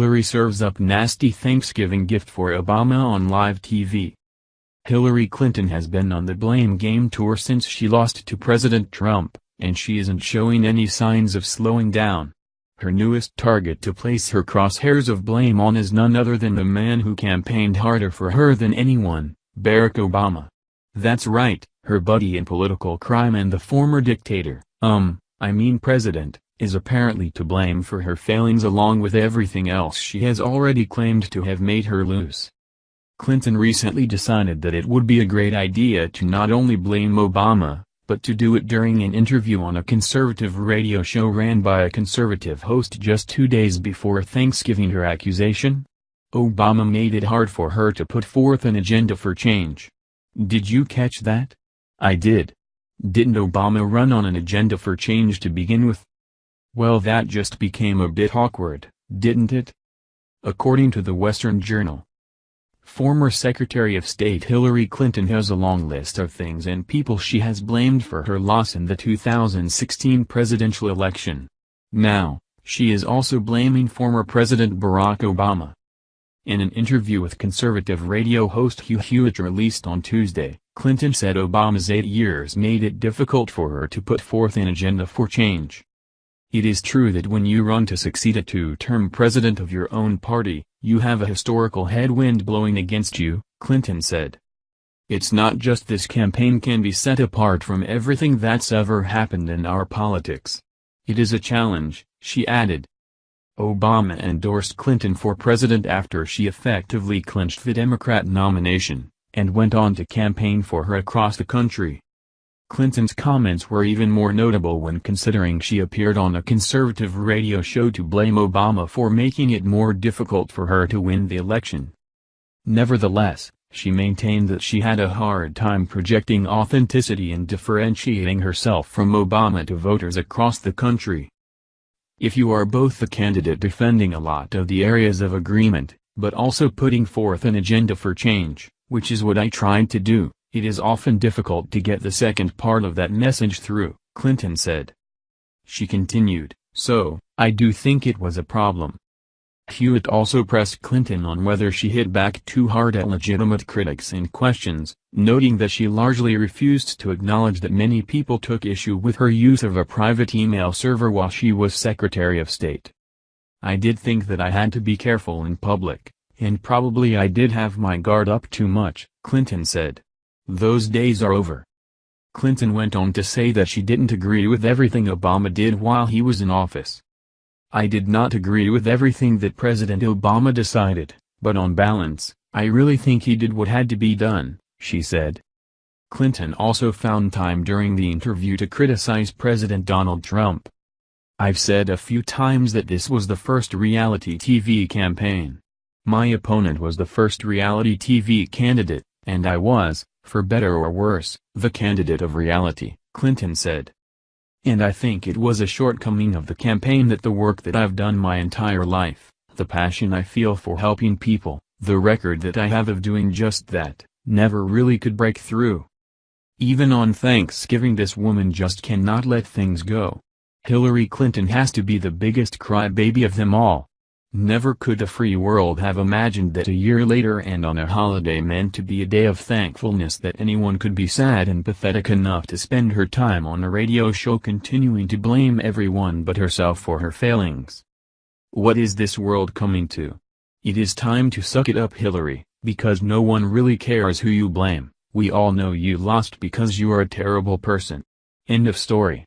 Hillary serves up nasty Thanksgiving gift for Obama on live TV. Hillary Clinton has been on the blame game tour since she lost to President Trump, and she isn't showing any signs of slowing down. Her newest target to place her crosshairs of blame on is none other than the man who campaigned harder for her than anyone, Barack Obama. That's right, her buddy in political crime and the former dictator, president, is apparently to blame for her failings along with everything else she has already claimed to have made her lose. Clinton recently decided that it would be a great idea to not only blame Obama, but to do it during an interview on a conservative radio show ran by a conservative host just 2 days before Thanksgiving. Her accusation? Obama made it hard for her to put forth an agenda for change. Did you catch that? I did. Didn't Obama run on an agenda for change to begin with? Well, that just became a bit awkward, didn't it? According to the Western Journal. Former Secretary of State Hillary Clinton has a long list of things and people she has blamed for her loss in the 2016 presidential election. Now, she is also blaming former President Barack Obama. In an interview with conservative radio host Hugh Hewitt released on Tuesday, Clinton said Obama's 8 years made it difficult for her to put forth an agenda for change. It is true that when you run to succeed a two-term president of your own party, you have a historical headwind blowing against you, Clinton said. It's not just this campaign can be set apart from everything that's ever happened in our politics. It is a challenge, she added. Obama endorsed Clinton for president after she effectively clinched the Democrat nomination, and went on to campaign for her across the country. Clinton's comments were even more notable when considering she appeared on a conservative radio show to blame Obama for making it more difficult for her to win the election. Nevertheless, she maintained that she had a hard time projecting authenticity and differentiating herself from Obama to voters across the country. If you are both the candidate defending a lot of the areas of agreement, but also putting forth an agenda for change, which is what I tried to do, it is often difficult to get the second part of that message through, Clinton said. She continued, so, I do think it was a problem. Hewitt also pressed Clinton on whether she hit back too hard at legitimate critics and questions, noting that she largely refused to acknowledge that many people took issue with her use of a private email server while she was Secretary of State. I did think that I had to be careful in public, and probably I did have my guard up too much, Clinton said. Those days are over. Clinton went on to say that she didn't agree with everything Obama did while he was in office. I did not agree with everything that President Obama decided, but on balance, I really think he did what had to be done, she said. Clinton also found time during the interview to criticize President Donald Trump. I've said a few times that this was the first reality TV campaign. My opponent was the first reality TV candidate, and I was, for better or worse, the candidate of reality, Clinton said. And I think it was a shortcoming of the campaign that the work that I've done my entire life, the passion I feel for helping people, the record that I have of doing just that, never really could break through. Even on Thanksgiving this woman just cannot let things go. Hillary Clinton has to be the biggest crybaby of them all. Never could the free world have imagined that a year later and on a holiday meant to be a day of thankfulness that anyone could be sad and pathetic enough to spend her time on a radio show continuing to blame everyone but herself for her failings. What is this world coming to? It is time to suck it up, Hillary, because no one really cares who you blame. We all know you lost because you are a terrible person. End of story.